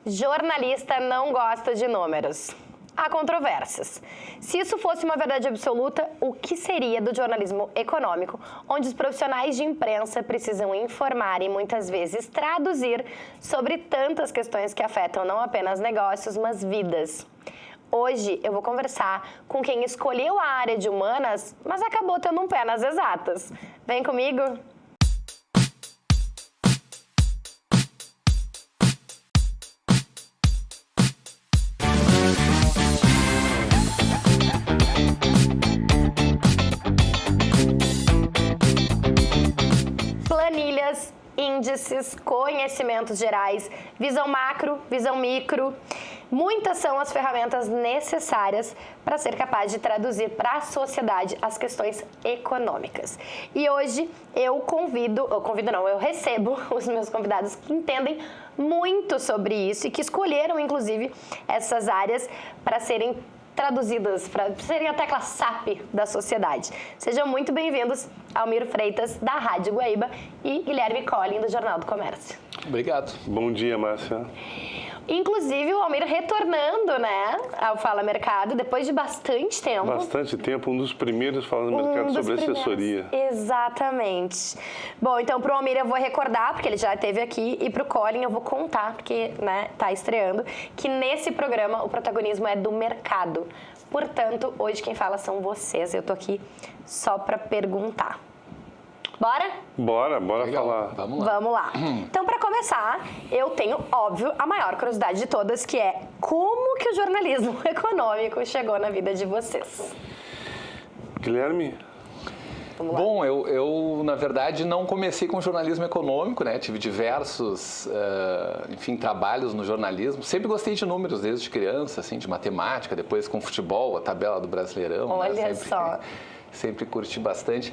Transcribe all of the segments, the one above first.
Jornalista não gosta de números. Há controvérsias. Se isso fosse uma verdade absoluta, o que seria do jornalismo econômico, onde os profissionais de imprensa precisam informar e muitas vezes traduzir sobre tantas questões que afetam não apenas negócios, mas vidas? Hoje eu vou conversar com quem escolheu a área de humanas, mas acabou tendo um pé nas exatas. Vem comigo! Planilhas, índices, conhecimentos gerais, visão macro, visão micro. Muitas são as ferramentas necessárias para ser capaz de traduzir para a sociedade as questões econômicas. E hoje eu recebo os meus convidados que entendem muito sobre isso e que escolheram, inclusive, essas áreas para serem traduzidas, para serem a tecla SAP da sociedade. Sejam muito bem-vindos, Almir Freitas, da Rádio Guaíba, e Guilherme Collin, do Jornal do Comércio. Obrigado. Bom dia, Márcia. Inclusive, o Almir retornando, né, ao Fala Mercado, depois de bastante tempo. Bastante tempo, um dos primeiros Fala Mercado sobre assessoria. Exatamente. Bom, então para o Almir eu vou recordar, porque ele já esteve aqui, e para o Collin eu vou contar, porque, né, tá estreando, que nesse programa o protagonismo é do mercado. Portanto, hoje quem fala são vocês. Eu tô aqui só para perguntar. Bora? Bora Legal. falar. Vamos lá. Então, para começar, eu tenho, óbvio, a maior curiosidade de todas, que é como que o jornalismo econômico chegou na vida de vocês? Guilherme? Vamos lá. Bom, eu, na verdade, não comecei com jornalismo econômico, né? Tive diversos, trabalhos no jornalismo. Sempre gostei de números desde criança, assim, de matemática, depois com futebol, a tabela do Brasileirão. Olha, né? só. Sempre curti bastante.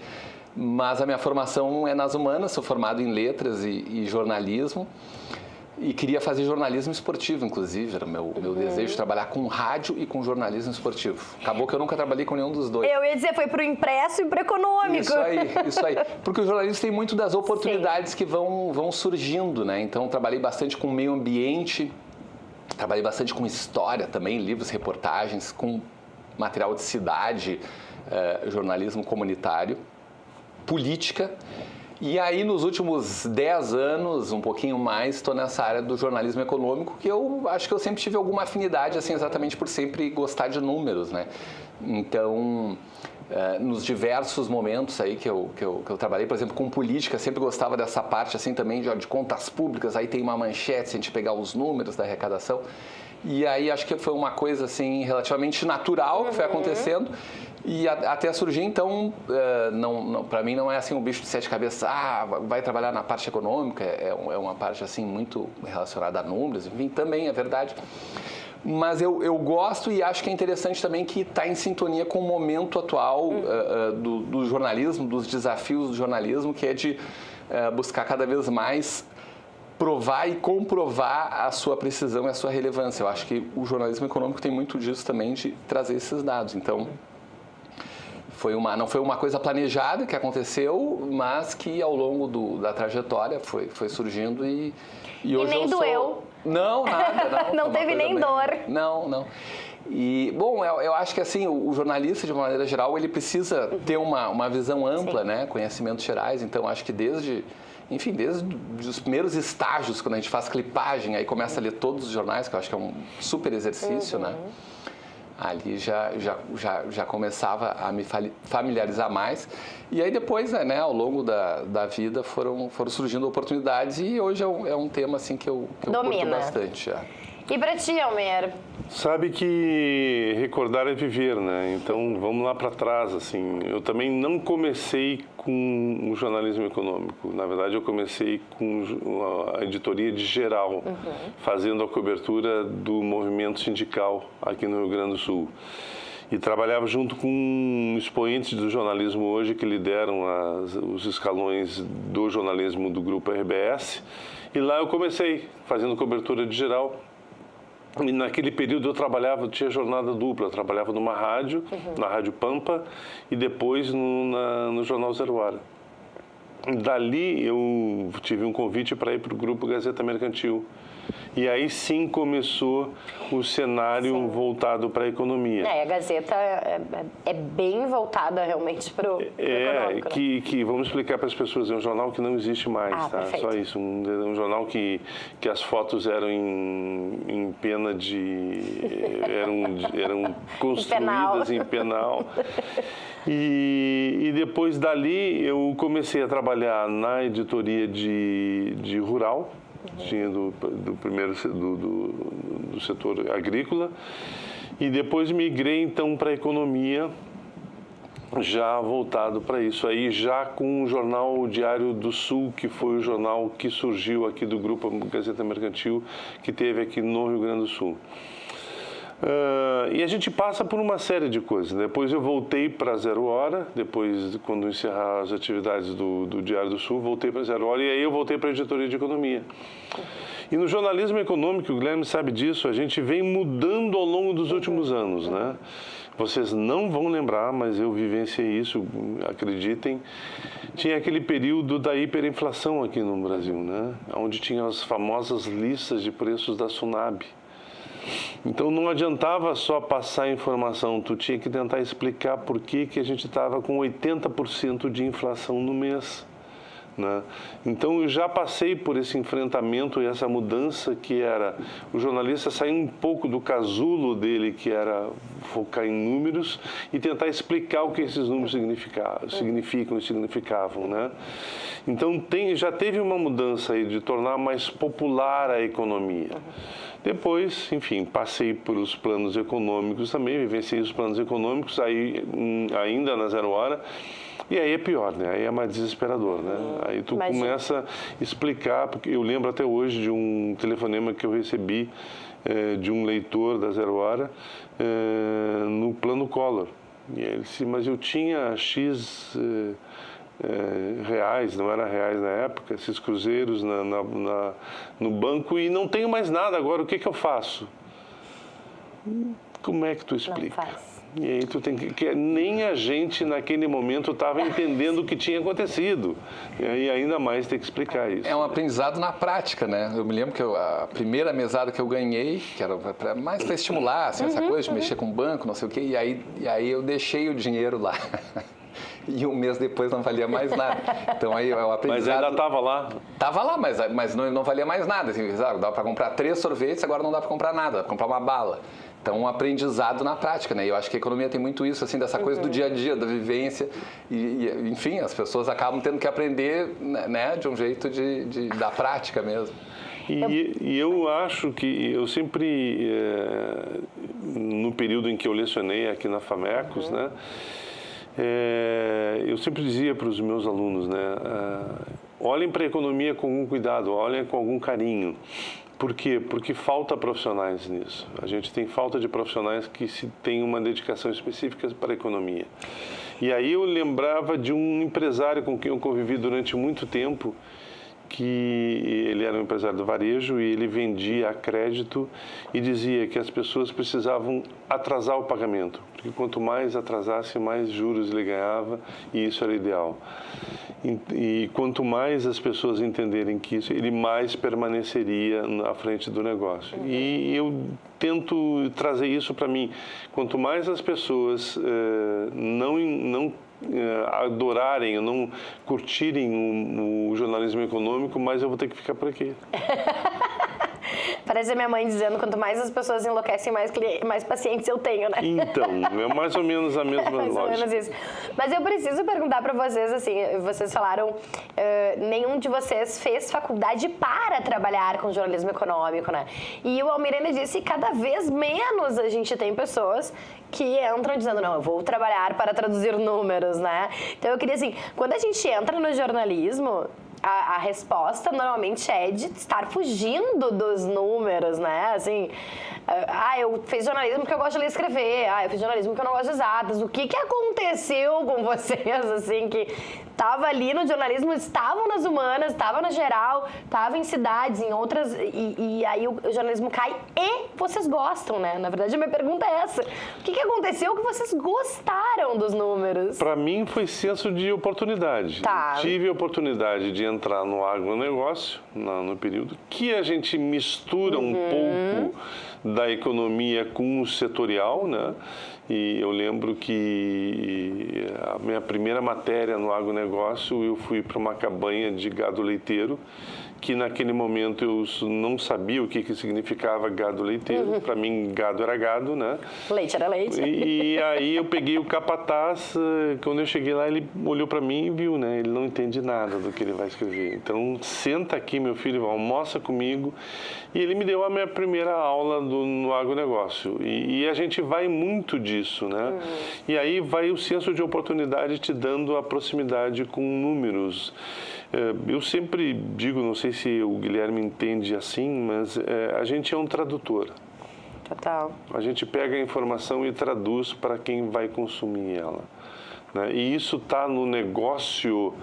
Mas a minha formação é nas humanas, sou formado em letras e jornalismo. E queria fazer jornalismo esportivo, inclusive. Era meu desejo de trabalhar com rádio e com jornalismo esportivo. Acabou que eu nunca trabalhei com nenhum dos dois. Eu ia dizer, foi pro impresso e pro econômico. Isso aí. Porque o jornalismo tem muito das oportunidades que vão surgindo, né? Então, trabalhei bastante com meio ambiente, trabalhei bastante com história também, livros, reportagens, com material de cidade, jornalismo comunitário, política. E aí, nos últimos 10 anos, um pouquinho mais, estou nessa área do jornalismo econômico, que eu acho que eu sempre tive alguma afinidade, assim, exatamente por sempre gostar de números, né? Então, nos diversos momentos aí que eu trabalhei, por exemplo, com política, sempre gostava dessa parte, assim, também de contas públicas, aí tem uma manchete, se a gente pegar os números da arrecadação. E aí, acho que foi uma coisa, assim, relativamente natural que foi acontecendo. E até surgir, então, para mim não é assim um bicho de 7 cabeças, vai trabalhar na parte econômica, é uma parte assim muito relacionada a números, enfim, também é verdade. Mas eu gosto e acho que é interessante também que está em sintonia com o momento atual do jornalismo, dos desafios do jornalismo, que é de buscar cada vez mais provar e comprovar a sua precisão e a sua relevância. Eu acho que o jornalismo econômico tem muito disso também, de trazer esses dados. Então, não foi uma coisa planejada que aconteceu, mas que ao longo da trajetória foi surgindo e hoje nem doeu. Não, nada. Não teve nem dor. Não. E, bom, eu acho que assim, o jornalista, de uma maneira geral, ele precisa ter uma visão ampla, né? Conhecimentos gerais. Então, acho que desde os primeiros estágios, quando a gente faz clipagem, aí começa a ler todos os jornais, que eu acho que é um super exercício, né? Ali já começava a me familiarizar mais. E aí depois, né, ao longo da vida, foram surgindo oportunidades e hoje é um tema assim, que eu curto bastante. E para ti, Almir? Sabe que recordar é viver, né? Então, vamos lá para trás, assim. Eu também não comecei com o jornalismo econômico. Na verdade, eu comecei com a editoria de geral, fazendo a cobertura do movimento sindical aqui no Rio Grande do Sul. E trabalhava junto com expoentes do jornalismo hoje que lideram os escalões do jornalismo do Grupo RBS. E lá eu comecei fazendo cobertura de geral. E naquele período eu tinha jornada dupla, eu trabalhava numa rádio, na Rádio Pampa, e depois no Jornal Zero Hora. Dali eu tive um convite para ir para o Grupo Gazeta Mercantil. E aí sim começou o cenário voltado para a economia. A Gazeta é bem voltada realmente para o econômico. Que vamos explicar para as pessoas, é um jornal que não existe mais, tá? Perfeito. Só isso, um jornal que as fotos eram em pena de... eram construídas em penal. E depois dali eu comecei a trabalhar na editoria de rural, tinha do setor agrícola, e depois migrei então para a economia, já voltado para isso aí, já com o jornal Diário do Sul, que foi o jornal que surgiu aqui do grupo Gazeta Mercantil, que teve aqui no Rio Grande do Sul. E a gente passa por uma série de coisas. Depois eu voltei para 0 Hora, depois, quando encerrar as atividades do Diário do Sul, voltei para 0 Hora e aí eu voltei para a editoria de economia. E no jornalismo econômico, o Guilherme sabe disso, a gente vem mudando ao longo dos últimos anos, né? Vocês não vão lembrar, mas eu vivenciei isso, acreditem. Tinha aquele período da hiperinflação aqui no Brasil, né? Onde tinha as famosas listas de preços da Sunab. Então não adiantava só passar a informação, tu tinha que tentar explicar por que a gente estava com 80% de inflação no mês, né? Então eu já passei por esse enfrentamento e essa mudança que era o jornalista sair um pouco do casulo dele, que era focar em números e tentar explicar o que esses números significavam, né? Então já teve uma mudança aí de tornar mais popular a economia. Depois, enfim, passei por os planos econômicos também, vivenciei os planos econômicos, aí ainda na 0 Hora, e aí é pior, né? Aí é mais desesperador, né? Aí tu começa a explicar, porque eu lembro até hoje de um telefonema que eu recebi de um leitor da 0 Hora no plano Collor. E ele disse, mas eu tinha X... reais, não era reais na época, esses cruzeiros no banco e não tenho mais nada agora, o que eu faço? Como é que tu explica? E aí tu tem que nem a gente naquele momento estava entendendo o que tinha acontecido. E aí ainda mais tem que explicar isso. É um aprendizado na prática, né? Eu me lembro que a primeira mesada que eu ganhei, que era mais para estimular, assim, essa coisa de mexer com banco, não sei o quê, e aí eu deixei o dinheiro lá. E um mês depois não valia mais nada. Então aí o aprendizado... Mas ainda estava lá? Estava lá, mas não valia mais nada. Assim, dá para comprar 3 sorvetes, agora não dá para comprar nada, dá para comprar uma bala. Então, um aprendizado na prática, né? E eu acho que a economia tem muito isso, assim, dessa coisa do dia a dia, da vivência. E enfim, as pessoas acabam tendo que aprender, né, de um jeito da prática mesmo. E eu acho que eu sempre, no período em que eu lecionei aqui na FAMECOS, né? Eu sempre dizia para os meus alunos, né, olhem para a economia com algum cuidado, olhem com algum carinho. Por quê? Porque falta profissionais nisso. A gente tem falta de profissionais que têm uma dedicação específica para a economia. E aí eu lembrava de um empresário com quem eu convivi durante muito tempo, que ele era um empresário do varejo e ele vendia a crédito e dizia que as pessoas precisavam atrasar o pagamento, porque quanto mais atrasasse, mais juros ele ganhava e isso era ideal. E quanto mais as pessoas entenderem que isso, ele mais permaneceria à frente do negócio. E eu tento trazer isso para mim. Quanto mais as pessoas não adorarem, não curtirem o jornalismo econômico, mais eu vou ter que ficar por aqui. Parece a minha mãe dizendo, quanto mais as pessoas enlouquecem, mais pacientes eu tenho, né? Então, é mais ou menos a mesma mais lógica. Ou menos isso. Mas eu preciso perguntar para vocês, assim, vocês falaram, nenhum de vocês fez faculdade para trabalhar com jornalismo econômico, né? E o Almirene disse que cada vez menos a gente tem pessoas que entram dizendo, não, eu vou trabalhar para traduzir números, né? Então eu queria, assim, quando a gente entra no jornalismo, a resposta normalmente é de estar fugindo dos números, né? Assim, eu fiz jornalismo porque eu gosto de ler e escrever. Eu fiz jornalismo porque eu não gosto de exatas. O que aconteceu com vocês, assim, que Tava ali no jornalismo, estavam nas humanas, estava na geral, estava em cidades, em outras, e aí o jornalismo cai e vocês gostam, né? Na verdade, a minha pergunta é essa. O que aconteceu que vocês gostaram dos números? Para mim foi senso de oportunidade. Tá. Tive a oportunidade de entrar no agronegócio, no período, que a gente mistura um pouco da economia com o setorial, né? E eu lembro que a minha primeira matéria no agronegócio, eu fui para uma cabanha de gado leiteiro, que naquele momento eu não sabia o que significava gado leiteiro. Para mim, gado era gado, né? Leite era leite. E aí eu peguei o capataz, quando eu cheguei lá, ele olhou para mim e viu, né? Ele não entende nada do que ele vai escrever. Então, senta aqui, meu filho, almoça comigo. E ele me deu a minha primeira aula no agronegócio. E a gente vai muito disso, né? E aí vai o senso de oportunidade te dando a proximidade com números. Eu sempre digo, não sei se o Guilherme entende assim, mas a gente é um tradutor. Total. A gente pega a informação e traduz para quem vai consumir ela, né? E isso está no negócio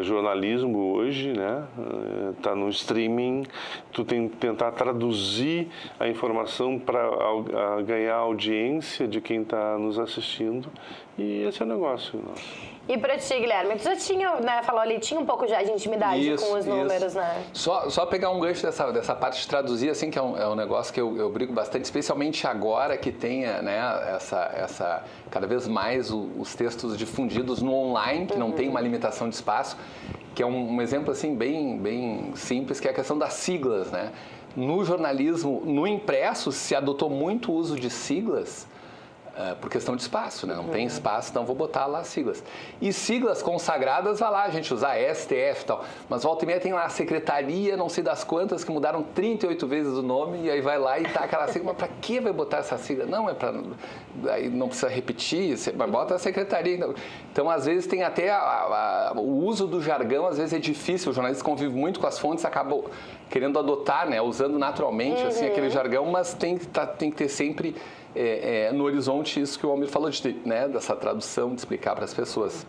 jornalismo hoje, né? Tá no streaming. Tu tem que tentar traduzir a informação para ganhar a audiência de quem está nos assistindo. E esse é o negócio nosso. E para ti, Guilherme, tu já tinha, né, falou ali, tinha um pouco já de intimidade com os números, né? Só pegar um gancho dessa parte de traduzir, assim, que é um negócio que eu brigo bastante, especialmente agora que tenha, né, essa cada vez mais os textos difundidos no online, que não tem uma limitação de espaço, que é um exemplo, assim, bem simples, que é a questão das siglas, né? No jornalismo, no impresso, se adotou muito o uso de siglas, por questão de espaço, né? Não tem espaço, então vou botar lá siglas. E siglas consagradas, vai lá a gente usar STF e tal. Mas volta e meia tem lá a secretaria, não sei das quantas, que mudaram 38 vezes o nome, e aí vai lá e tá aquela sigla. Mas pra que vai botar essa sigla? Não, é pra... Aí não precisa repetir, mas bota a secretaria. Então, às vezes, tem até o uso do jargão, às vezes é difícil. O jornalista convive muito com as fontes, acaba querendo adotar, né? Usando naturalmente, assim, aquele jargão, mas tem que ter sempre... no horizonte isso que o Almir falou, né, dessa tradução, de explicar para as pessoas.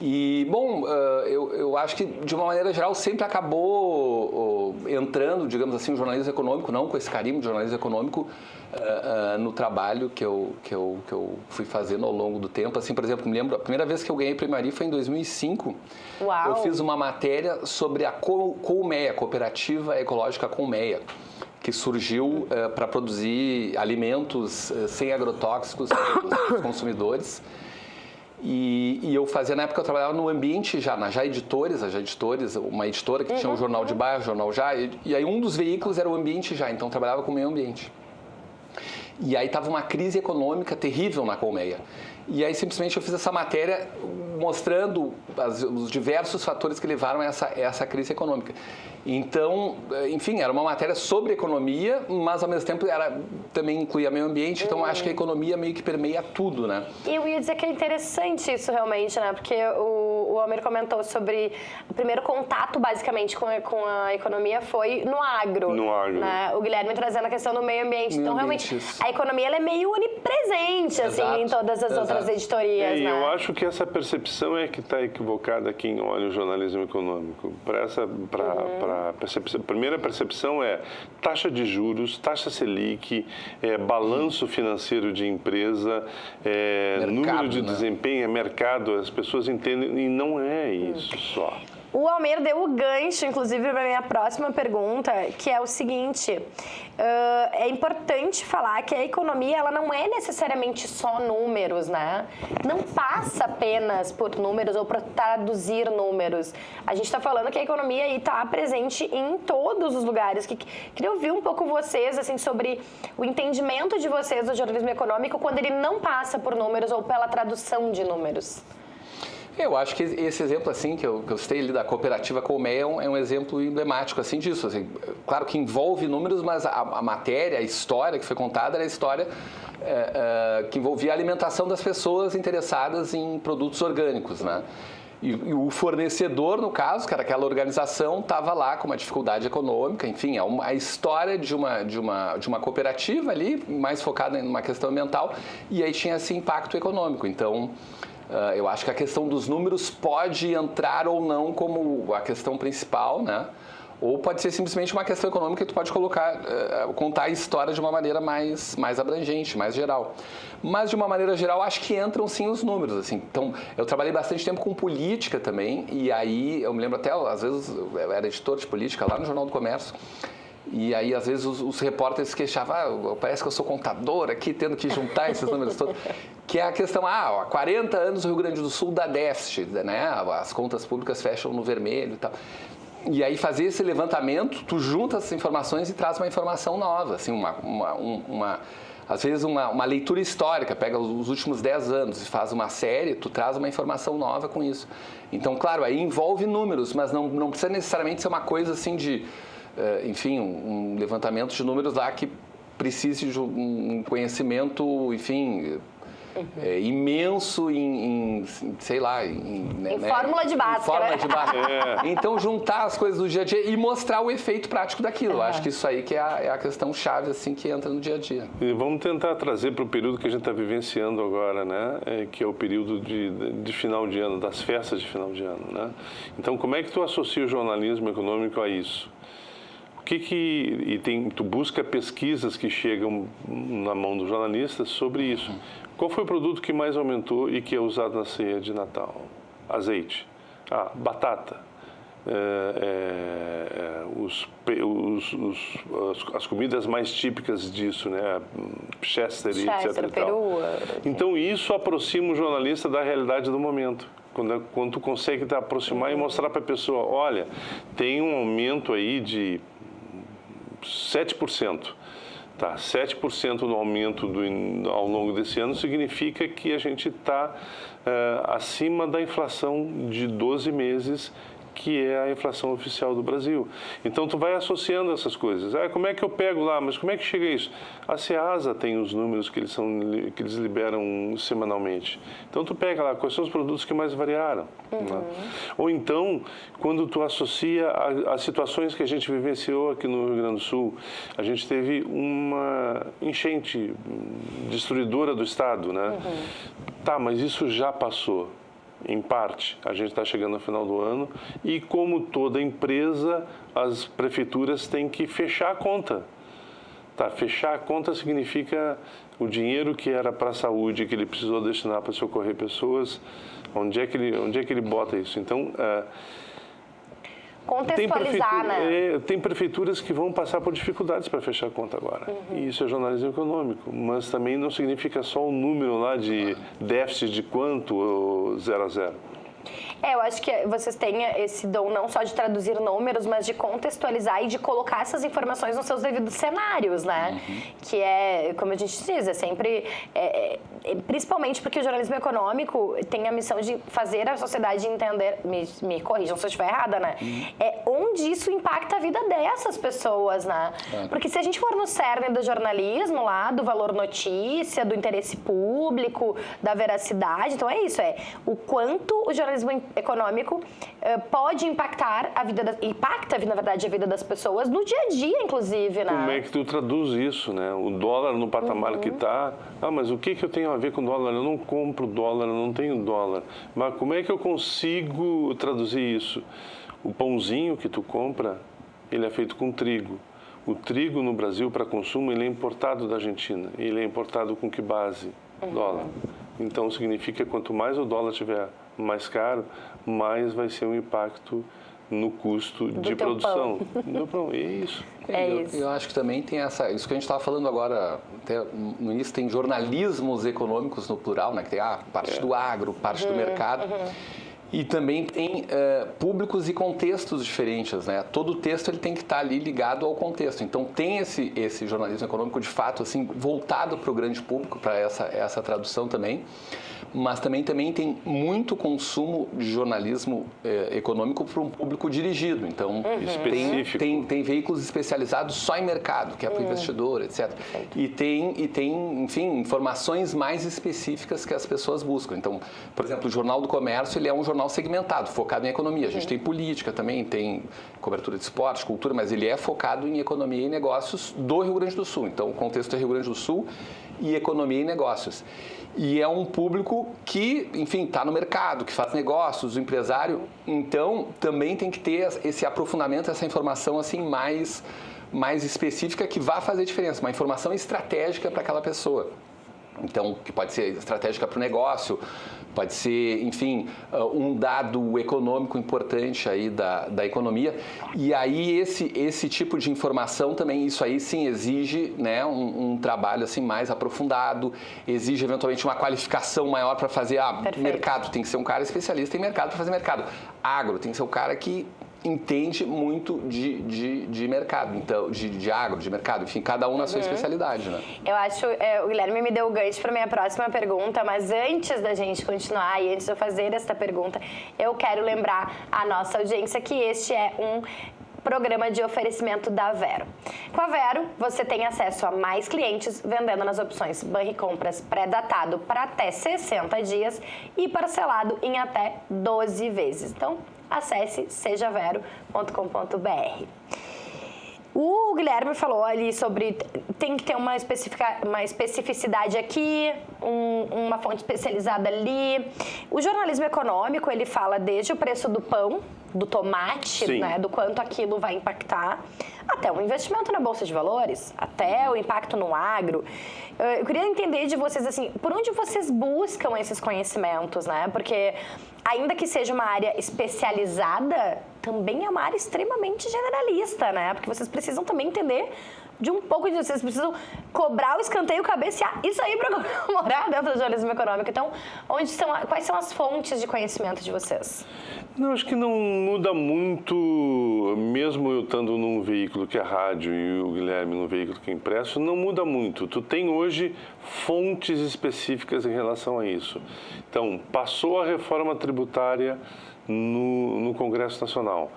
E, bom, eu acho que, de uma maneira geral, sempre acabou entrando, digamos assim, o jornalismo econômico, não com esse carimbo de jornalismo econômico, no trabalho que eu fui fazendo ao longo do tempo. Assim, por exemplo, me lembro, a primeira vez que eu ganhei Prêmio Ari foi em 2005. Uau. Eu fiz uma matéria sobre a Colmeia, Cooperativa Ecológica Colmeia, que surgiu para produzir alimentos sem agrotóxicos para os consumidores. E eu fazia, na época eu trabalhava no ambiente já, na Já Editores, uma editora que tinha um jornal de bairro, jornal Já, e aí um dos veículos era o Ambiente Já, então eu trabalhava com o meio ambiente. E aí estava uma crise econômica terrível na Colmeia. E aí simplesmente eu fiz essa matéria mostrando os diversos fatores que levaram a essa crise econômica. Então, enfim, era uma matéria sobre economia, mas ao mesmo tempo também incluía meio ambiente, então acho que a economia meio que permeia tudo, né? E eu ia dizer que é interessante isso realmente, né? Porque o Almir comentou sobre o primeiro contato, basicamente, com a economia foi no agro. No agro. Né? O Guilherme trazendo a questão do meio ambiente. Então, realmente, a economia ela é meio onipresente, assim, em todas as outras editorias, E né? eu acho que essa percepção é que está equivocada quem olha o jornalismo econômico. A primeira percepção é taxa de juros, taxa Selic, balanço financeiro de empresa, número de desempenho, mercado. As pessoas entendem e não é isso só. O Almir deu o gancho, inclusive, para a minha próxima pergunta, que é o seguinte, é importante falar que a economia ela não é necessariamente só números, né? Não passa apenas por números ou por traduzir números. A gente está falando que a economia está presente em todos os lugares. Queria ouvir um pouco vocês assim, sobre o entendimento de vocês do jornalismo econômico quando ele não passa por números ou pela tradução de números. Eu acho que esse exemplo assim que eu citei ali da cooperativa Colmeia é um exemplo emblemático assim disso. Assim, claro que envolve números, mas a matéria, a história que foi contada era a história que envolvia a alimentação das pessoas interessadas em produtos orgânicos, né? E o fornecedor, no caso, que era aquela organização, estava lá com uma dificuldade econômica. Enfim, é a história de uma cooperativa ali, mais focada em uma questão ambiental, e aí tinha esse impacto econômico. Então, Eu acho que a questão dos números pode entrar ou não como a questão principal, né? Ou pode ser simplesmente uma questão econômica que tu pode contar a história de uma maneira mais abrangente, mais geral. Mas, de uma maneira geral, acho que entram sim os números, assim. Então, eu trabalhei bastante tempo com política também, e aí eu me lembro até, às vezes, eu era editor de política lá no Jornal do Comércio, e aí, às vezes, os repórteres se queixavam, parece que eu sou contador aqui, tendo que juntar esses números todos. Que é a questão, há 40 anos o Rio Grande do Sul dá déficit, né? As contas públicas fecham no vermelho e tal. E aí, fazer esse levantamento, tu junta essas informações e traz uma informação nova, assim, às vezes uma leitura histórica, pega os últimos 10 anos e faz uma série, tu traz uma informação nova com isso. Então, claro, aí envolve números, mas não precisa necessariamente ser uma coisa assim de, enfim, um levantamento de números lá que precise de um conhecimento, enfim... imenso sei lá... Em fórmula de Bhaskara. Então, juntar as coisas do dia a dia e mostrar o efeito prático daquilo. Acho que isso aí que é a questão chave, assim, que entra no dia a dia. E vamos tentar trazer para o período que a gente está vivenciando agora, né? Que é o período de final de ano, das festas de final de ano, né? Então, como é que tu associa o jornalismo econômico a isso? Tu busca pesquisas que chegam na mão dos jornalistas sobre isso. Qual foi o produto que mais aumentou e que é usado na ceia de Natal? Azeite. Batata. As comidas mais típicas disso, né? Chester, etc. Peru. Então, isso aproxima o jornalista da realidade do momento. Quando tu consegue te aproximar e mostrar para a pessoa, olha, tem um aumento aí de 7%. Tá, 7% no aumento ao longo desse ano significa que a gente está acima da inflação de 12 meses, que é a inflação oficial do Brasil. Então, tu vai associando essas coisas. Como é que eu pego lá? Mas como é que chega isso? A Ceasa tem os números que eles liberam semanalmente. Então, tu pega lá, quais são os produtos que mais variaram? Né? Ou então, quando tu associa as situações que a gente vivenciou aqui no Rio Grande do Sul, a gente teve uma enchente destruidora do Estado, né? Tá, mas isso já passou. Em parte, a gente está chegando no final do ano e, como toda empresa, as prefeituras têm que fechar a conta. Tá, fechar a conta significa o dinheiro que era para a saúde, que ele precisou destinar para socorrer pessoas, onde é que ele bota isso? Então, contextualizar, né? Tem prefeituras que vão passar por dificuldades para fechar a conta agora. E isso é jornalismo econômico. Mas também não significa só o número lá de déficit de quanto, 0 a 0. Eu acho que vocês têm esse dom não só de traduzir números, mas de contextualizar e de colocar essas informações nos seus devidos cenários, né? Que é, como a gente diz, é sempre... principalmente porque o jornalismo econômico tem a missão de fazer a sociedade entender... Me corrijam se eu estiver errada, né? Onde isso impacta a vida dessas pessoas, né? Porque se a gente for no cerne do jornalismo lá, do valor notícia, do interesse público, da veracidade, então é isso, o quanto o jornalismo econômico pode impactar a vida na verdade, a vida das pessoas no dia a dia, inclusive, né? Como é que tu traduz isso, né? O dólar no patamar que está... mas o que eu tenho a ver com dólar? Eu não compro dólar, eu não tenho dólar. Mas como é que eu consigo traduzir isso? O pãozinho que tu compra, ele é feito com trigo. O trigo no Brasil, para consumo, ele é importado da Argentina. Ele é importado com que base? Dólar. Então, significa que quanto mais o dólar estiver mais caro, mais vai ser um impacto no custo de produção. Do pão. É isso. Eu acho que também tem isso que a gente estava falando agora, até no início, tem jornalismos econômicos no plural, né? Que tem parte do agro, parte do mercado. E também tem públicos e contextos diferentes, né? Todo texto ele tem que estar ali ligado ao contexto. Então tem esse jornalismo econômico de fato assim voltado para o grande público, para essa tradução também. Mas também tem muito consumo de jornalismo econômico para um público dirigido. Então, tem veículos especializados só em mercado, que é para o investidor, etc. E tem, enfim, informações mais específicas que as pessoas buscam. Então, por exemplo, o Jornal do Comércio, ele é um jornal jornal segmentado, focado em economia. A gente tem política também, tem cobertura de esporte, cultura, mas ele é focado em economia e negócios do Rio Grande do Sul. Então, o contexto é Rio Grande do Sul e economia e negócios. E é um público que, enfim, está no mercado, que faz negócios, o empresário. Então, também tem que ter esse aprofundamento, essa informação assim mais específica que vai fazer diferença, uma informação estratégica para aquela pessoa. Então, que pode ser estratégica para o negócio, pode ser, enfim, um dado econômico importante aí da economia. E aí, esse tipo de informação também, isso aí sim exige, né, um trabalho assim, mais aprofundado, exige eventualmente uma qualificação maior para fazer mercado. Tem que ser um cara especialista em mercado para fazer mercado. Agro, tem que ser um cara que entende muito de mercado, então, de agro, de mercado, enfim, cada um na sua especialidade, né? Eu acho, o Guilherme me deu o gancho para minha próxima pergunta, mas antes da gente continuar e antes de eu fazer esta pergunta, eu quero lembrar a nossa audiência que este é um programa de oferecimento da Vero. Com a Vero, você tem acesso a mais clientes vendendo nas opções Banricompras pré-datado para até 60 dias e parcelado em até 12 vezes. Então, acesse sejavero.com.br. O Guilherme falou ali sobre tem que ter uma especificidade aqui, uma fonte especializada ali. O jornalismo econômico, ele fala desde o preço do pão, do tomate, né, do quanto aquilo vai impactar, até o investimento na Bolsa de Valores, até o impacto no agro. Eu queria entender de vocês, assim, por onde vocês buscam esses conhecimentos, né? Porque, ainda que seja uma área especializada, também é uma área extremamente generalista, né? Porque vocês precisam também entender de um pouco de... Vocês precisam cobrar o escanteio, cabecear isso aí para morar dentro do jornalismo econômico. Então, quais são as fontes de conhecimento de vocês? Não, acho que não muda muito, mesmo eu estando num veículo que é rádio e o Guilherme num veículo que é impresso, não muda muito. Tu tem hoje fontes específicas em relação a isso. Então, passou a reforma tributária no Congresso Nacional,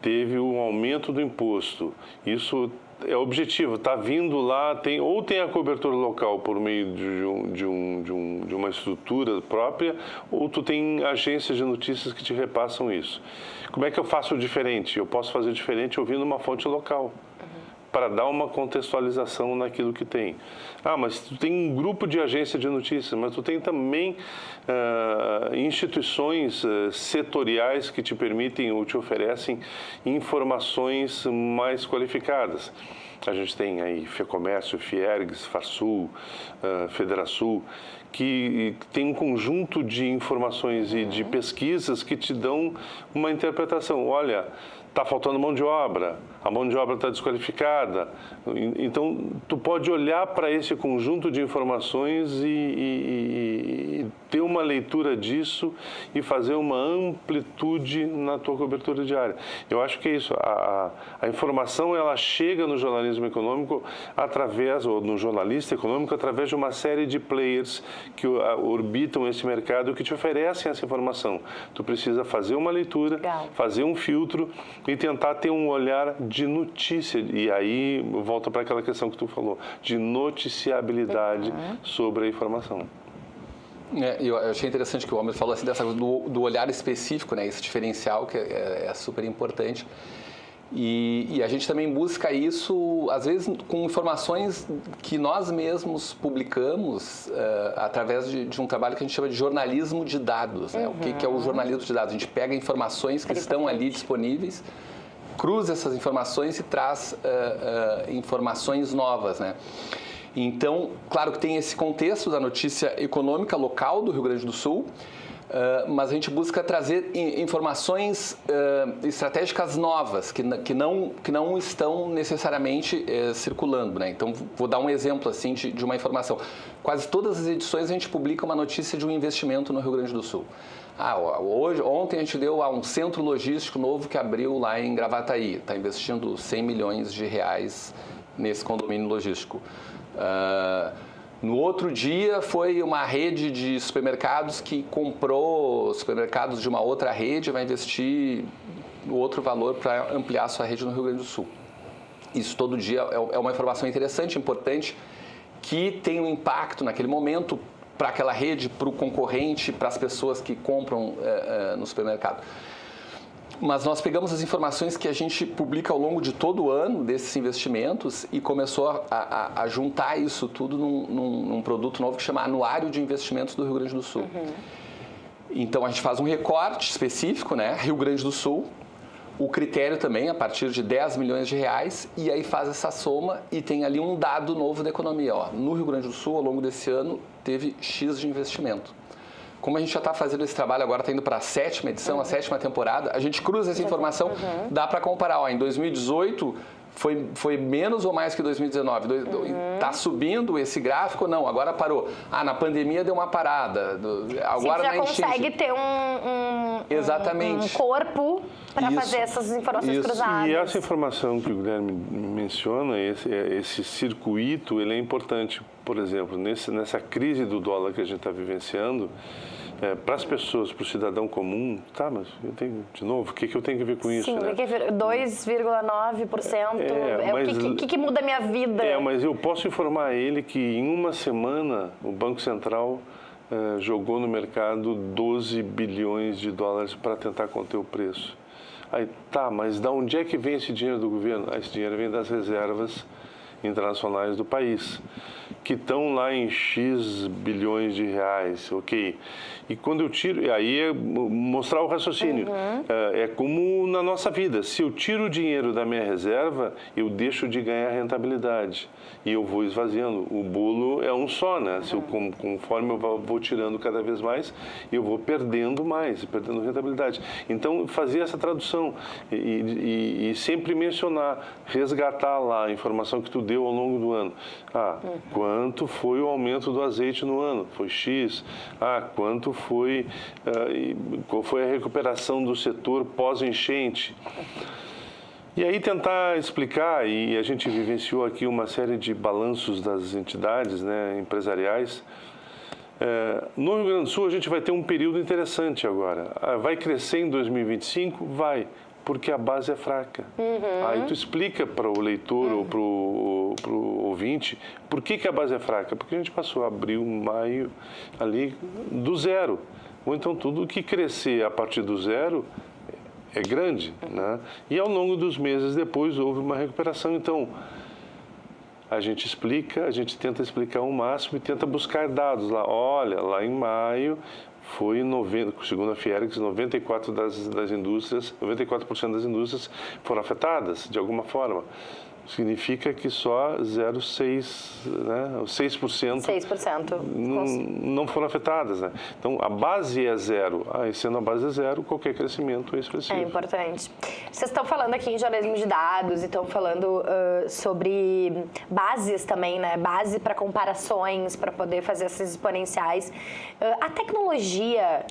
teve um aumento do imposto, isso é objetivo, está vindo lá, tem a cobertura local por meio de uma estrutura própria, ou tu tem agências de notícias que te repassam isso. Como é que eu faço diferente? Eu posso fazer diferente ouvindo uma fonte local, para dar uma contextualização naquilo que tem. Mas tu tem um grupo de agência de notícias, mas tu tem também instituições setoriais que te permitem ou te oferecem informações mais qualificadas. A gente tem aí FEComércio, Fiergs, Farsul, Federasul, que tem um conjunto de informações e de pesquisas que te dão uma interpretação. Olha, está faltando mão de obra, a mão de obra está desqualificada. Então, tu pode olhar para esse conjunto de informações e ter uma leitura disso e fazer uma amplitude na tua cobertura diária. Eu acho que é isso. A informação, ela chega no jornalismo econômico ou no jornalista econômico, através de uma série de players que orbitam esse mercado que te oferecem essa informação. Tu precisa fazer uma leitura, fazer um filtro e tentar ter um olhar de notícia. E aí volta para aquela questão que tu falou, de noticiabilidade sobre a informação. Eu achei interessante que o Homer falou assim, do olhar específico, né, esse diferencial que é super importante. E a gente também busca isso, às vezes, com informações que nós mesmos publicamos através de um trabalho que a gente chama de jornalismo de dados. Né? O que é o jornalismo de dados? A gente pega informações que estão ali disponíveis, cruza essas informações e traz informações novas, né? Então, claro que tem esse contexto da notícia econômica local do Rio Grande do Sul, mas a gente busca trazer informações estratégicas novas, que não estão necessariamente circulando, né? Então, vou dar um exemplo assim, de uma informação. Quase todas as edições a gente publica uma notícia de um investimento no Rio Grande do Sul. Ontem a gente deu a um centro logístico novo que abriu lá em Gravataí, está investindo 100 milhões de reais nesse condomínio logístico. No outro dia foi uma rede de supermercados que comprou supermercados de uma outra rede e vai investir outro valor para ampliar a sua rede no Rio Grande do Sul. Isso todo dia é uma informação interessante, importante, que tem um impacto naquele momento para aquela rede, para o concorrente, para as pessoas que compram no supermercado. Mas nós pegamos as informações que a gente publica ao longo de todo o ano desses investimentos e começou a juntar isso tudo num produto novo que chama Anuário de Investimentos do Rio Grande do Sul. Então, a gente faz um recorte específico, né? Rio Grande do Sul, o critério também a partir de 10 milhões de reais e aí faz essa soma e tem ali um dado novo da economia. Ó, no Rio Grande do Sul, ao longo desse ano, teve X de investimento. Como a gente já está fazendo esse trabalho, agora está indo para a 7ª edição, a 7ª temporada, a gente cruza essa informação, dá para comparar. Ó, em 2018 foi menos ou mais que 2019? Está subindo esse gráfico? Não, agora parou. Na pandemia deu uma parada. Agora já consegue ter Exatamente. um corpo para fazer essas informações cruzadas. E essa informação que o Guilherme menciona, esse circuito, ele é importante. Por exemplo, nessa crise do dólar que a gente está vivenciando, para as pessoas, para o cidadão comum, mas eu tenho, de novo, o que eu tenho que ver com isso? Sim, né? 2,9%, o que muda a minha vida? Mas eu posso informar ele que em uma semana o Banco Central jogou no mercado 12 bilhões de dólares para tentar conter o preço. Aí, mas de onde é que vem esse dinheiro do governo? Esse dinheiro vem das reservas internacionais do país, que estão lá em X bilhões de reais, ok? E quando eu tiro, aí é mostrar o raciocínio. É como na nossa vida, se eu tiro o dinheiro da minha reserva, eu deixo de ganhar rentabilidade e eu vou esvaziando. O bolo é um só, né? Se eu, conforme eu vou tirando cada vez mais, eu vou perdendo mais, perdendo rentabilidade. Então, fazer essa tradução e sempre mencionar, resgatar lá a informação que tu deu ao longo do ano. Quanto foi o aumento do azeite no ano? Foi X. Quanto foi, qual foi a recuperação do setor pós-enchente? E aí tentar explicar, e a gente vivenciou aqui uma série de balanços das entidades, né, empresariais. No Rio Grande do Sul a gente vai ter um período interessante agora. Vai crescer em 2025? Vai, porque a base é fraca. Aí tu explica para o leitor ou para o ouvinte por que a base é fraca. Porque a gente passou abril, maio, ali do zero. Ou então tudo que crescer a partir do zero é grande, né? E ao longo dos meses depois houve uma recuperação. Então, a gente explica, a gente tenta explicar o máximo e tenta buscar dados lá. Olha, lá em maio foi, segundo a Fiergs, 94% das indústrias foram afetadas de alguma forma. Significa que só 0,6%, né? 6% não foram afetadas. Né? Então, a base é zero. E sendo a base zero, qualquer crescimento é expressivo. É importante. Vocês estão falando aqui em jornalismo de dados e estão falando sobre bases também, né? Base para comparações, para poder fazer essas exponenciais. A tecnologia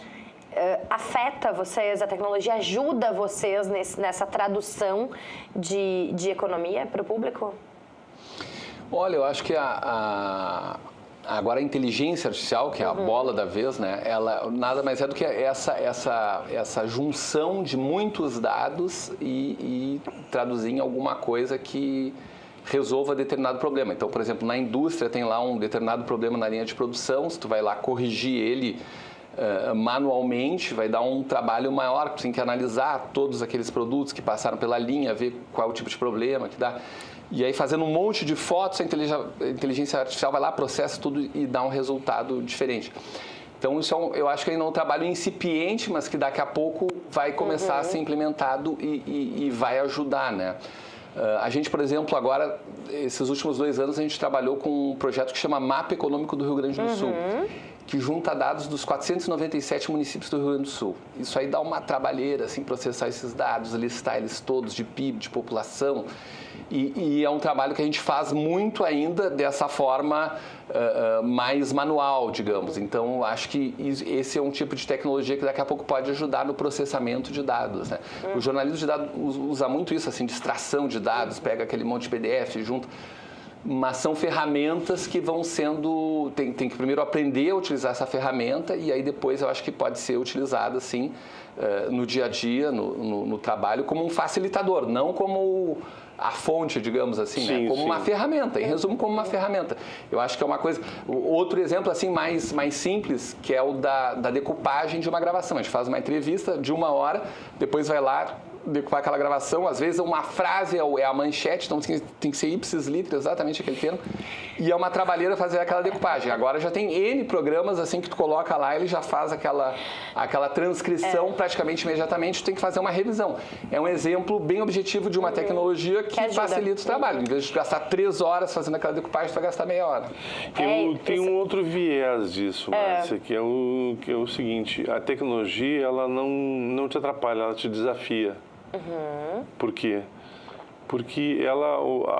afeta vocês? A tecnologia ajuda vocês nessa tradução de economia para o público? Olha, eu acho que agora a inteligência artificial, que é a bola da vez, né? Ela nada mais é do que essa junção de muitos dados e traduzir em alguma coisa que resolva determinado problema. Então, por exemplo, na indústria tem lá um determinado problema na linha de produção, se tu vai lá corrigir ele manualmente, vai dar um trabalho maior, tem que analisar todos aqueles produtos que passaram pela linha, ver qual é o tipo de problema que dá. E aí, fazendo um monte de fotos, a inteligência artificial vai lá, processa tudo e dá um resultado diferente. Então, isso eu acho que ainda é um trabalho incipiente, mas que daqui a pouco vai começar a ser implementado e vai ajudar, né? A gente, por exemplo, agora, esses últimos 2 anos, a gente trabalhou com um projeto que chama Mapa Econômico do Rio Grande do Sul, que junta dados dos 497 municípios do Rio Grande do Sul. Isso aí dá uma trabalheira, assim, processar esses dados, listar eles todos de PIB, de população. E é um trabalho que a gente faz muito ainda dessa forma mais manual, digamos. Então, acho que esse é um tipo de tecnologia que daqui a pouco pode ajudar no processamento de dados, né? O jornalismo de dados usa muito isso, assim, de extração de dados, pega aquele monte de PDF junto. Mas são ferramentas que vão sendo... Tem que primeiro aprender a utilizar essa ferramenta e aí depois eu acho que pode ser utilizada, assim, no dia a dia, no trabalho, como um facilitador, não como a fonte, digamos assim, sim, né? Como sim. uma ferramenta, em resumo, como uma ferramenta. Eu acho que é uma coisa... Outro exemplo, assim, mais simples, que é o da decupagem de uma gravação. A gente faz uma entrevista de 1 hora, depois vai lá decupar aquela gravação, às vezes uma frase é a manchete, então tem que ser ipsis literis, exatamente aquele termo, e é uma trabalheira fazer aquela decupagem. Agora já tem N programas assim que tu coloca lá, ele já faz aquela transcrição praticamente imediatamente, tu tem que fazer uma revisão. É um exemplo bem objetivo de uma tecnologia que facilita o trabalho. Em vez de gastar 3 horas fazendo aquela decupagem, tu vai gastar meia hora. Tem um outro viés disso, Márcia, que é o seguinte, a tecnologia, ela não te atrapalha, ela te desafia. Por quê? Porque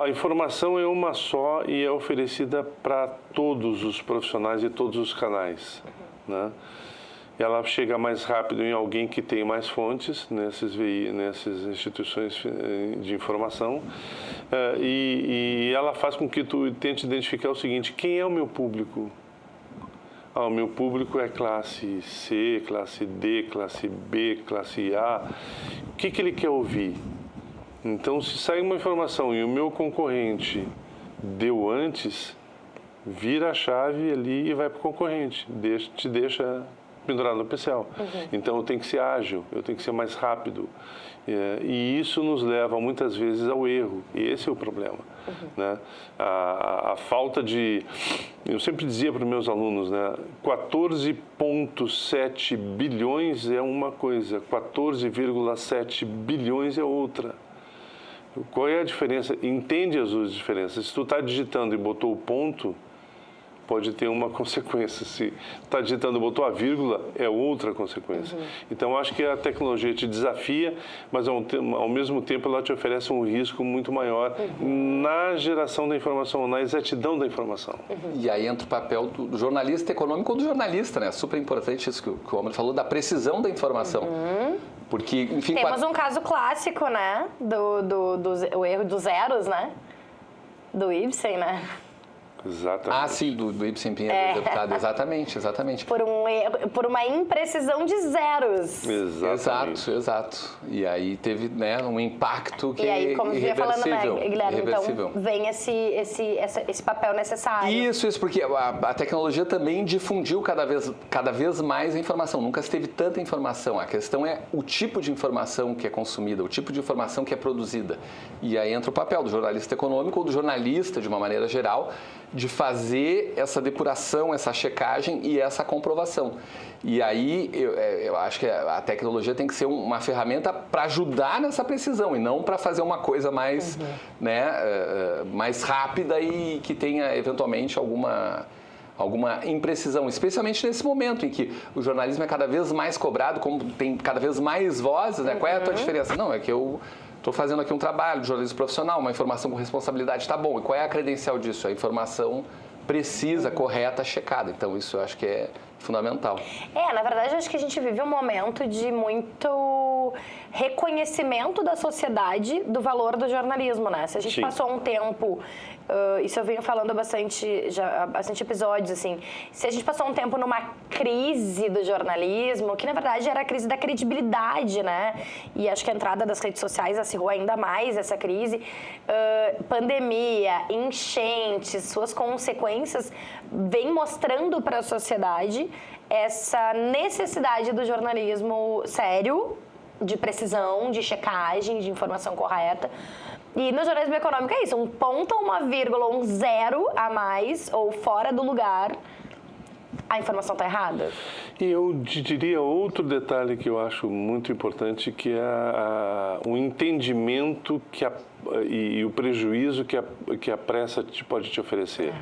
a informação é uma só e é oferecida para todos os profissionais e todos os canais, né? Ela chega mais rápido em alguém que tem mais fontes nessas instituições de informação e ela faz com que tu tente identificar o seguinte: quem é o meu público? O meu público é classe C, classe D, classe B, classe A. O que ele quer ouvir? Então, se sai uma informação e o meu concorrente deu antes, vira a chave ali e vai para o concorrente. Te deixa pendurado no pincel. Então, eu tenho que ser ágil, eu tenho que ser mais rápido. E isso nos leva, muitas vezes, ao erro. E esse é o problema. Né? A falta de... Eu sempre dizia para os meus alunos, né? 14,7 bilhões é uma coisa, 14,7 bilhões é outra. Qual é a diferença? Entende as duas diferenças. Se tu está digitando e botou o ponto, pode ter uma consequência. Se está digitando e botou a vírgula, é outra consequência. Então, acho que a tecnologia te desafia, mas ao mesmo tempo ela te oferece um risco muito maior na geração da informação, na exatidão da informação. E aí entra o papel do jornalista econômico ou do jornalista, né? Super importante isso que o Romulo falou, da precisão da informação. Porque, enfim... Temos um caso clássico, né? O erro dos zeros, né? Do Ibsen, né? Exatamente. Sim, do Ibsen Pinheiro, deputado. Exatamente. Por uma imprecisão de zeros. Exatamente. Exato. E aí teve, né, um impacto que e aí, como é vinha falando, né, Guilherme, irreversível. então vem esse papel necessário. Isso, porque a tecnologia também difundiu cada vez mais a informação. Nunca se teve tanta informação. A questão é o tipo de informação que é consumida, o tipo de informação que é produzida. E aí entra o papel do jornalista econômico ou do jornalista, de uma maneira geral, de fazer essa depuração, essa checagem e essa comprovação. E aí eu acho que a tecnologia tem que ser uma ferramenta para ajudar nessa precisão e não para fazer uma coisa mais, mais rápida e que tenha eventualmente alguma imprecisão, especialmente nesse momento em que o jornalismo é cada vez mais cobrado, como tem cada vez mais vozes, né? Qual é a tua diferença? Não, é que eu estou fazendo aqui um trabalho de jornalismo profissional, uma informação com responsabilidade, tá bom. E qual é a credencial disso? A informação precisa, correta, checada. Então, isso eu acho que é fundamental. Na verdade, eu acho que a gente vive um momento de muito reconhecimento da sociedade do valor do jornalismo, né? Se a gente passou um tempo... isso eu venho falando bastante episódios, assim. Se a gente passou um tempo numa crise do jornalismo, que na verdade era a crise da credibilidade, né? E acho que a entrada das redes sociais acirrou ainda mais essa crise. Pandemia, enchentes, suas consequências vem mostrando para a sociedade essa necessidade do jornalismo sério, de precisão, de checagem, de informação correta. E no jornalismo econômico é isso, um ponto, uma vírgula, um zero a mais ou fora do lugar, a informação está errada. E eu diria outro detalhe que eu acho muito importante, que é o entendimento e o prejuízo que a pressa pode te oferecer.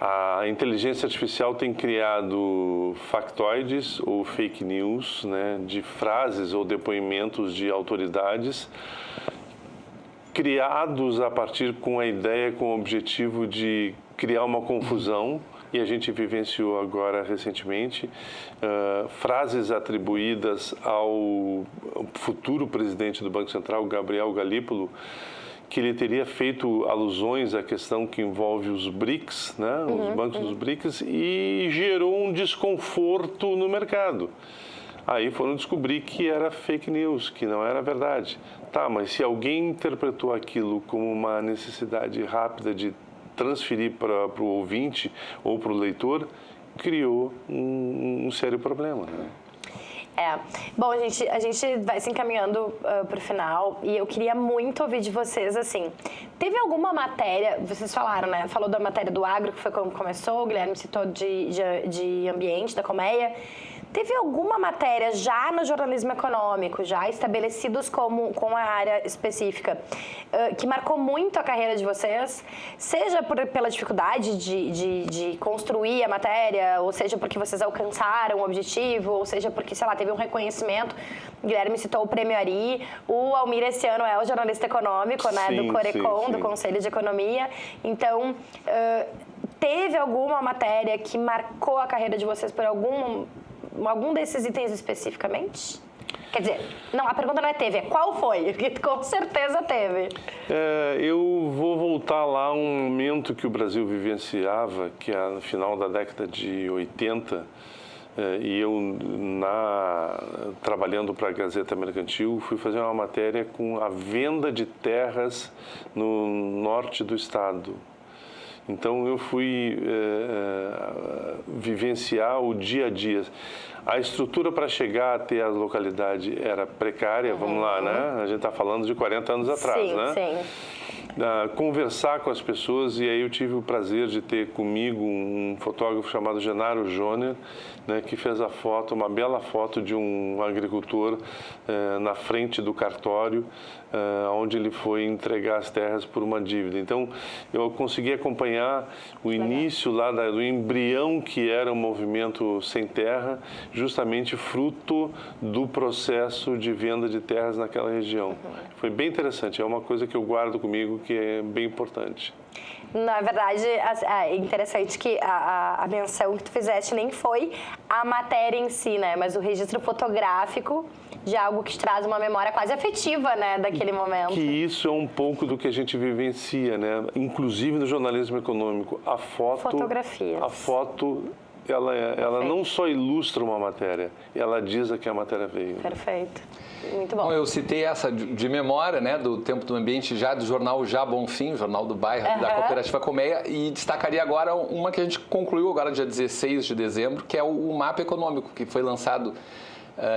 A inteligência artificial tem criado factoides ou fake news, né, de frases ou depoimentos de autoridades criados a partir com a ideia, com o objetivo de criar uma confusão, e a gente vivenciou agora recentemente frases atribuídas ao futuro presidente do Banco Central, Gabriel Galípolo, que ele teria feito alusões à questão que envolve os BRICS, né, os bancos dos BRICS, e gerou um desconforto no mercado. Aí foram descobrir que era fake news, que não era verdade. Tá, mas se alguém interpretou aquilo como uma necessidade rápida de transferir para o ouvinte ou para o leitor, criou um sério problema, né? Bom, a gente vai se encaminhando para o final e eu queria muito ouvir de vocês, assim, teve alguma matéria, vocês falaram, né, falou da matéria do agro, que foi como começou, o Guilherme citou de ambiente, da colmeia. Teve alguma matéria já no jornalismo econômico, já estabelecidos com a área específica, que marcou muito a carreira de vocês? Seja pela dificuldade de construir a matéria, ou seja porque vocês alcançaram o objetivo, ou seja porque, sei lá, teve um reconhecimento. O Guilherme citou o Prêmio Ari, o Almir esse ano é o jornalista econômico, né, do Corecon, do Conselho de Economia. Então, teve alguma matéria que marcou a carreira de vocês por algum desses itens especificamente? Quer dizer, não, a pergunta não é teve, é qual foi? Porque com certeza teve. Eu vou voltar lá a um momento que o Brasil vivenciava, que é no final da década de 80, e eu, trabalhando para a Gazeta Mercantil, fui fazer uma matéria com a venda de terras no norte do estado. Então, eu fui vivenciar o dia a dia. A estrutura para chegar até a localidade era precária, vamos lá, né? A gente está falando de 40 anos atrás, sim, né? Sim. Conversar com as pessoas, e aí eu tive o prazer de ter comigo um fotógrafo chamado Genaro Joner, né, que fez uma bela foto de um agricultor na frente do cartório, onde ele foi entregar as terras por uma dívida. Então, eu consegui acompanhar o início lá do embrião que era o movimento Sem Terra, justamente fruto do processo de venda de terras naquela região. Foi bem interessante, é uma coisa que eu guardo comigo, que é bem importante. Na verdade, é interessante que a menção que tu fizeste nem foi a matéria em si, né? Mas o registro fotográfico de algo que traz uma memória quase afetiva, né? Daquele momento. Que isso é um pouco do que a gente vivencia, né? Inclusive no jornalismo econômico. A foto... Fotografias. A foto... Ela não só ilustra uma matéria, ela diz a que a matéria veio. Perfeito. Muito bom. Bom, eu citei essa de memória, né, do Tempo do Ambiente, já do jornal Já Bonfim, jornal do bairro, da Cooperativa Colmeia, e destacaria agora uma que a gente concluiu agora dia 16 de dezembro, que é o Mapa Econômico, que foi lançado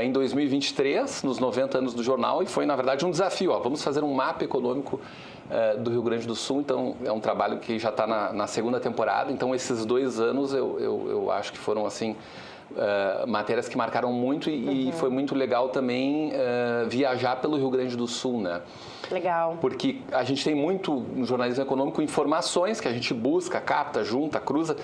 em 2023, nos 90 anos do jornal, e foi, na verdade, um desafio. Vamos fazer um mapa econômico do Rio Grande do Sul, então é um trabalho que já está na segunda temporada, então esses 2 anos eu acho que foram, assim, matérias que marcaram muito e foi muito legal também viajar pelo Rio Grande do Sul, né? Legal. Porque a gente tem muito no jornalismo econômico informações que a gente busca, capta, junta, cruza,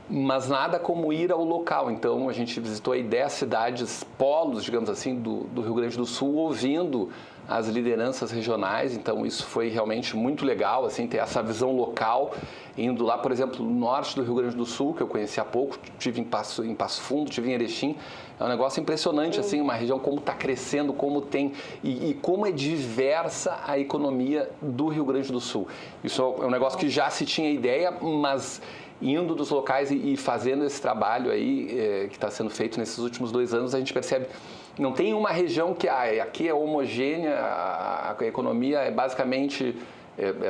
mas nada como ir ao local. Então, a gente visitou aí 10 cidades, polos, digamos assim, do Rio Grande do Sul, ouvindo as lideranças regionais. Então, isso foi realmente muito legal, assim, ter essa visão local, indo lá, por exemplo, no norte do Rio Grande do Sul, que eu conheci há pouco, tive em Passo Fundo, tive em Erechim. É um negócio impressionante, assim, uma região como está crescendo, como tem e como é diversa a economia do Rio Grande do Sul. Isso é um negócio que já se tinha ideia, mas indo dos locais e fazendo esse trabalho aí que está sendo feito nesses últimos 2 anos, a gente percebe que não tem uma região que aqui é homogênea, a economia é basicamente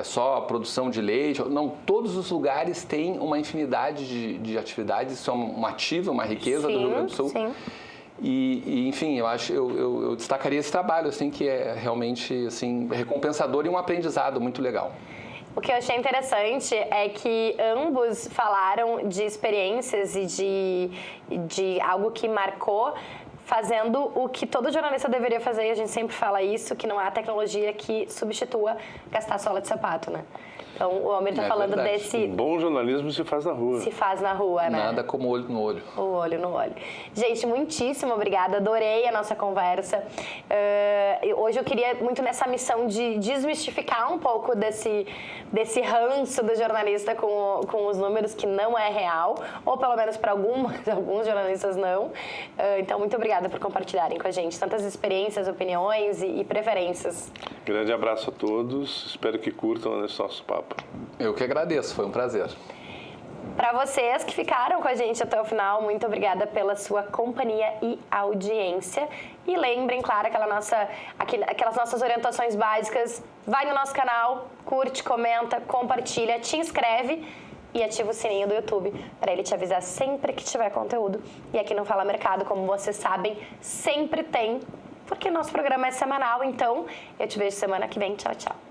só a produção de leite. Não, todos os lugares têm uma infinidade de atividades, isso é um ativo, uma riqueza do Rio Grande do Sul. Sim. E enfim, eu destacaria esse trabalho, assim, que é realmente, assim, recompensador e um aprendizado muito legal. O que eu achei interessante é que ambos falaram de experiências e de algo que marcou, fazendo o que todo jornalista deveria fazer, e a gente sempre fala isso, que não há tecnologia que substitua gastar sola de sapato, né? Então, o Almir está falando verdade. desse... Bom jornalismo se faz na rua. Se faz na rua, né? Nada como olho no olho. O olho no olho. Gente, muitíssimo obrigada. Adorei a nossa conversa. Hoje eu queria muito nessa missão de desmistificar um pouco desse ranço do jornalista com os números, que não é real, ou pelo menos para alguns jornalistas não. Então, muito obrigada por compartilharem com a gente tantas experiências, opiniões e preferências. Grande abraço a todos. Espero que curtam esse nosso papo. Eu que agradeço, foi um prazer. Para vocês que ficaram com a gente até o final, muito obrigada pela sua companhia e audiência. E lembrem, claro, aquelas nossas orientações básicas. Vai no nosso canal, curte, comenta, compartilha, te inscreve e ativa o sininho do YouTube para ele te avisar sempre que tiver conteúdo. E aqui no Fala Mercado, como vocês sabem, sempre tem, porque nosso programa é semanal. Então, eu te vejo semana que vem. Tchau, tchau.